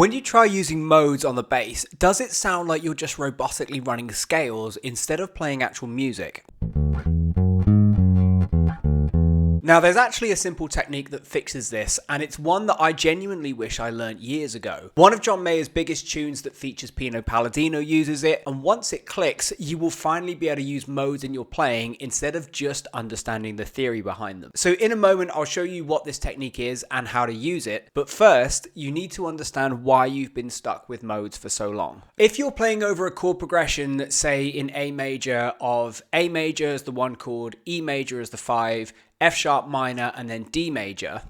When you try using modes on the bass, does it sound like you're just robotically running scales instead of playing actual music? Now, there's actually a simple technique that fixes this, and it's one that I genuinely wish I learned years ago. One of John Mayer's biggest tunes that features Pino Palladino uses it, and once it clicks, you will finally be able to use modes in your playing instead of just understanding the theory behind them. So in a moment, I'll show you what this technique is and how to use it, but first, you need to understand why you've been stuck with modes for so long. If you're playing over a chord progression, say in A major, of A major as the 1 chord, E major as the 5, F sharp minor, and then D major,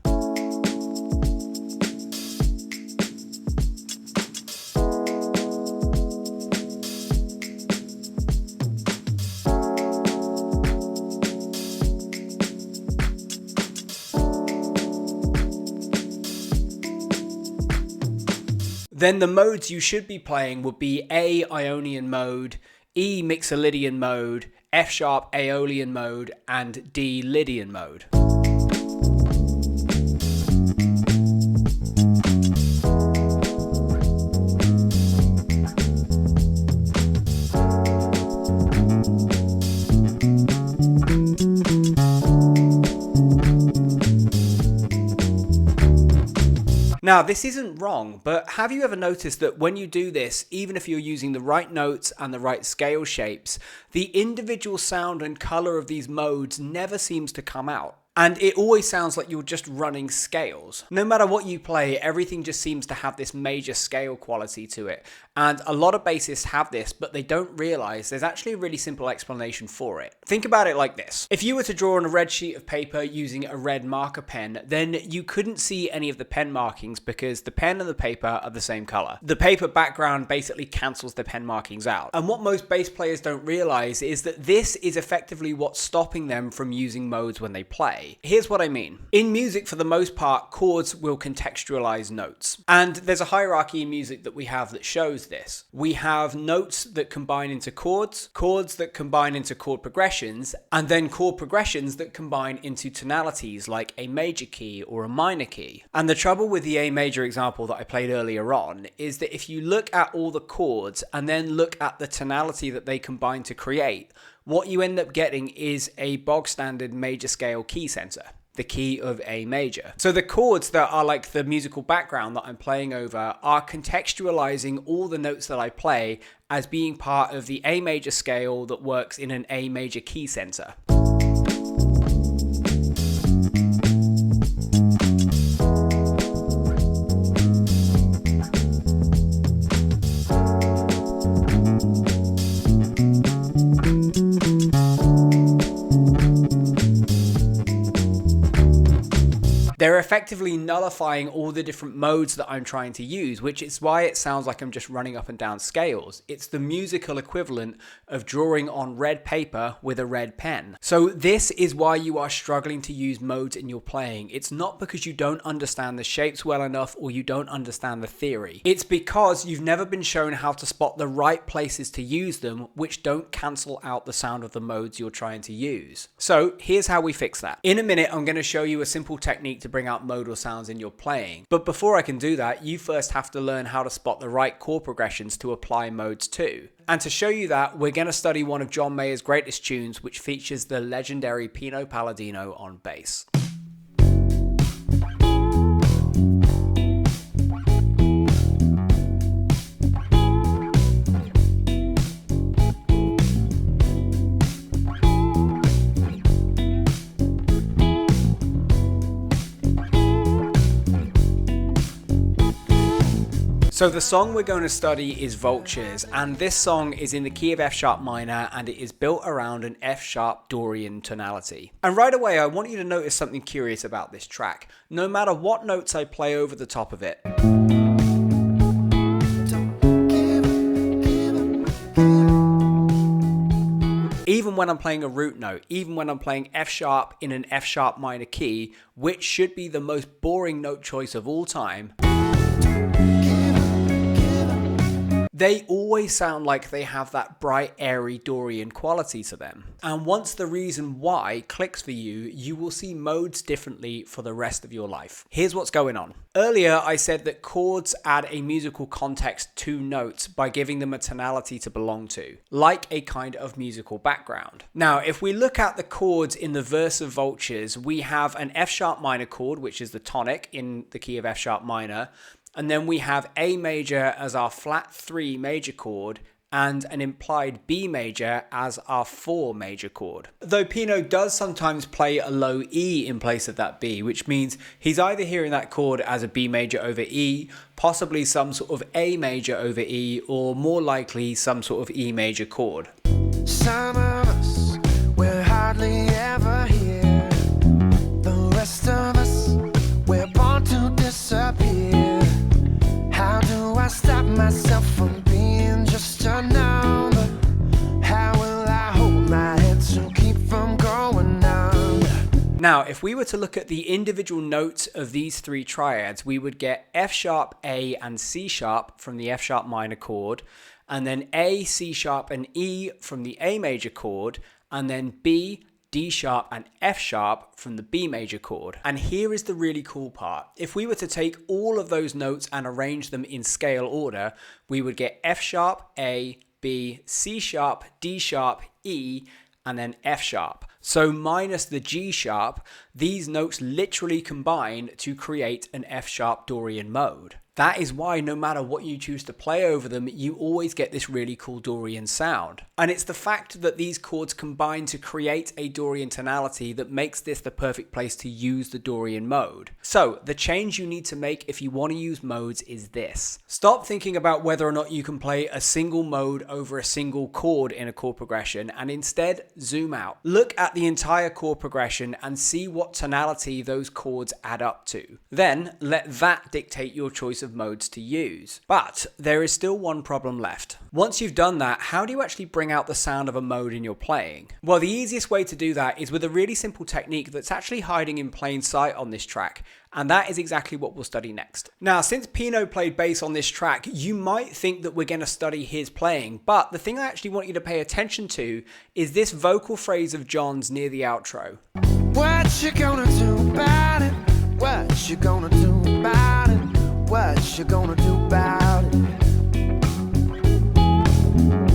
then the modes you should be playing would be A Ionian mode, E Mixolydian mode, F sharp Aeolian mode, and D Lydian mode. Now, this isn't wrong, but have you ever noticed that when you do this, even if you're using the right notes and the right scale shapes, the individual sound and color of these modes never seems to come out? And it always sounds like you're just running scales. No matter what you play, everything just seems to have this major scale quality to it. And a lot of bassists have this, but they don't realize there's actually a really simple explanation for it. Think about it like this. If you were to draw on a red sheet of paper using a red marker pen, then you couldn't see any of the pen markings because the pen and the paper are the same color. The paper background basically cancels the pen markings out. And what most bass players don't realize is that this is effectively what's stopping them from using modes when they play. Here's what I mean. In music, for the most part, chords will contextualize notes. And there's a hierarchy in music that we have that shows this. We have notes that combine into chords, chords that combine into chord progressions, and then chord progressions that combine into tonalities like a major key or a minor key. And the trouble with the A major example that I played earlier on is that if you look at all the chords and then look at the tonality that they combine to create, what you end up getting is a bog standard major scale key center, the key of A major. So the chords that are like the musical background that I'm playing over are contextualizing all the notes that I play as being part of the A major scale that works in an A major key center. They're effectively nullifying all the different modes that I'm trying to use, which is why it sounds like I'm just running up and down scales. It's the musical equivalent of drawing on red paper with a red pen. So this is why you are struggling to use modes in your playing. It's not because you don't understand the shapes well enough or you don't understand the theory. It's because you've never been shown how to spot the right places to use them, which don't cancel out the sound of the modes you're trying to use. So here's how we fix that. In a minute, I'm going to show you a simple technique to bring out modal sounds in your playing. But before I can do that, you first have to learn how to spot the right chord progressions to apply modes to. And to show you that, we're going to study one of John Mayer's greatest tunes, which features the legendary Pino Palladino on bass. So the song we're going to study is Vultures, and this song is in the key of F sharp minor and it is built around an F sharp Dorian tonality. And right away I want you to notice something curious about this track. No matter what notes I play over the top of it, even when I'm playing a root note, even when I'm playing F sharp in an F sharp minor key, which should be the most boring note choice of all time, they always sound like they have that bright, airy Dorian quality to them. And once the reason why clicks for you, you will see modes differently for the rest of your life. Here's what's going on. Earlier, I said that chords add a musical context to notes by giving them a tonality to belong to, like a kind of musical background. Now, if we look at the chords in the verse of Vultures, we have an F sharp minor chord, which is the tonic in the key of F sharp minor, and then we have A major as our flat 3 major chord, and an implied B major as our 4 major chord. Though Pino does sometimes play a low E in place of that B, which means he's either hearing that chord as a B major over E, possibly some sort of A major over E, or more likely some sort of E major chord. Some of us, we're hardly ever here. The rest of us, we're born to disappear. How do I stop myself from being just a number? How will I hold my head to keep from going on? Now, if we were to look at the individual notes of these 3 triads, we would get F sharp, A, and C sharp from the F sharp minor chord, and then A, C sharp, and E from the A major chord, and then B, D sharp, and F sharp from the B major chord. And here is the really cool part. If we were to take all of those notes and arrange them in scale order, we would get F sharp, A, B, C sharp, D sharp, E, and then F sharp. So minus the G sharp, these notes literally combine to create an F sharp Dorian mode. That is why no matter what you choose to play over them, you always get this really cool Dorian sound. And it's the fact that these chords combine to create a Dorian tonality that makes this the perfect place to use the Dorian mode. So the change you need to make if you want to use modes is this. Stop thinking about whether or not you can play a single mode over a single chord in a chord progression, and instead zoom out. Look at the entire chord progression and see what tonality those chords add up to. Then let that dictate your choice of modes to use. But there is still one problem left. Once you've done that, how do you actually bring out the sound of a mode in your playing? Well, the easiest way to do that is with a really simple technique that's actually hiding in plain sight on this track, and that is exactly what we'll study next. Now, since Pino played bass on this track, you might think that we're going to study his playing, but the thing I actually want you to pay attention to is this vocal phrase of John's near the outro. What you gonna do about it? What you gonna do about it? What you gonna do about it?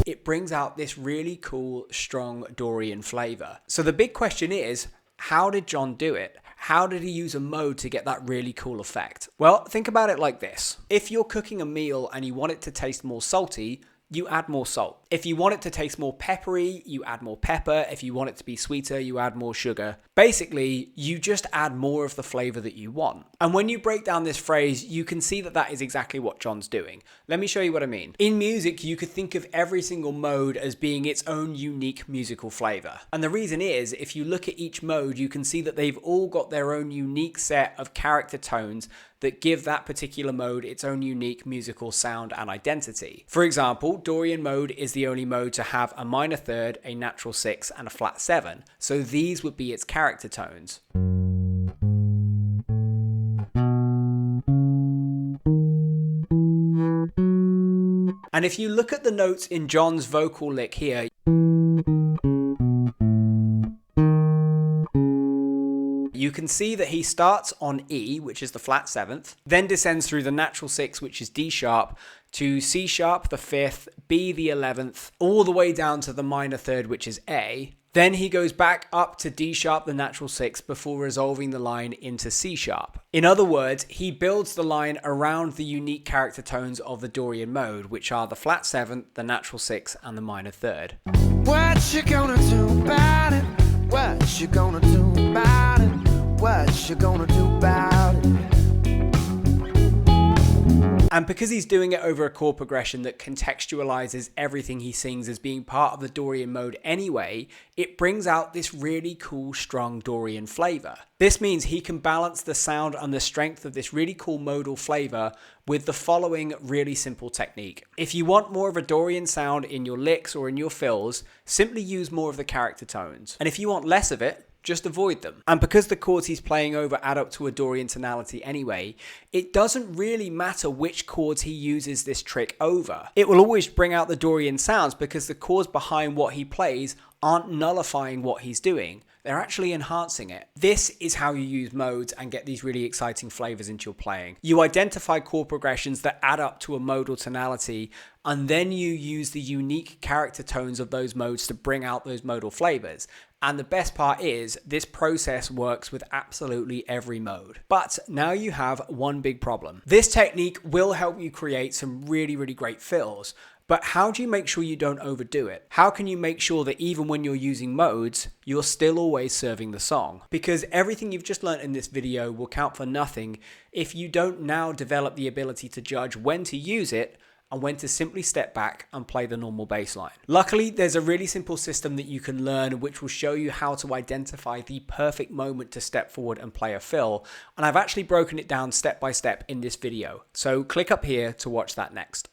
It brings out this really cool, strong Dorian flavor. So the big question is, how did John do it? How did he use a mode to get that really cool effect? Well, think about it like this. If you're cooking a meal and you want it to taste more salty, you add more salt. If you want it to taste more peppery, you add more pepper. If you want it to be sweeter, you add more sugar. Basically, you just add more of the flavor that you want. And when you break down this phrase, you can see that that is exactly what John's doing. Let me show you what I mean. In music, you could think of every single mode as being its own unique musical flavor. And the reason is, if you look at each mode, you can see that they've all got their own unique set of character tones that give that particular mode its own unique musical sound and identity. For example, Dorian mode is the only mode to have a minor third, a natural 6, and a flat 7. So these would be its character tones. And if you look at the notes in John's vocal lick here, you can see that he starts on E, which is the flat 7th, then descends through the natural 6, which is D sharp, to C sharp, the 5th, B, the 11th, all the way down to the minor third, which is A. Then he goes back up to D sharp, the natural 6, before resolving the line into C sharp. In other words, he builds the line around the unique character tones of the Dorian mode, which are the flat 7th, the natural 6, and the minor third. What you gonna do about it? What you gonna do about it? What you gonna do about it? And because he's doing it over a chord progression that contextualizes everything he sings as being part of the Dorian mode anyway, it brings out this really cool, strong Dorian flavor. This means he can balance the sound and the strength of this really cool modal flavor with the following really simple technique. If you want more of a Dorian sound in your licks or in your fills, simply use more of the character tones. And if you want less of it, Just avoid them. And because the chords he's playing over add up to a Dorian tonality anyway, it doesn't really matter which chords he uses this trick over. It will always bring out the Dorian sounds because the chords behind what he plays aren't nullifying what he's doing. They're actually enhancing it. This is how you use modes and get these really exciting flavors into your playing. You identify chord progressions that add up to a modal tonality, and then you use the unique character tones of those modes to bring out those modal flavors. And the best part is, this process works with absolutely every mode. But now you have one big problem. This technique will help you create some really, really great fills. But how do you make sure you don't overdo it? How can you make sure that even when you're using modes, you're still always serving the song? Because everything you've just learned in this video will count for nothing if you don't now develop the ability to judge when to use it and when to simply step back and play the normal bass line. Luckily, there's a really simple system that you can learn which will show you how to identify the perfect moment to step forward and play a fill. And I've actually broken it down step by step in this video. So click up here to watch that next.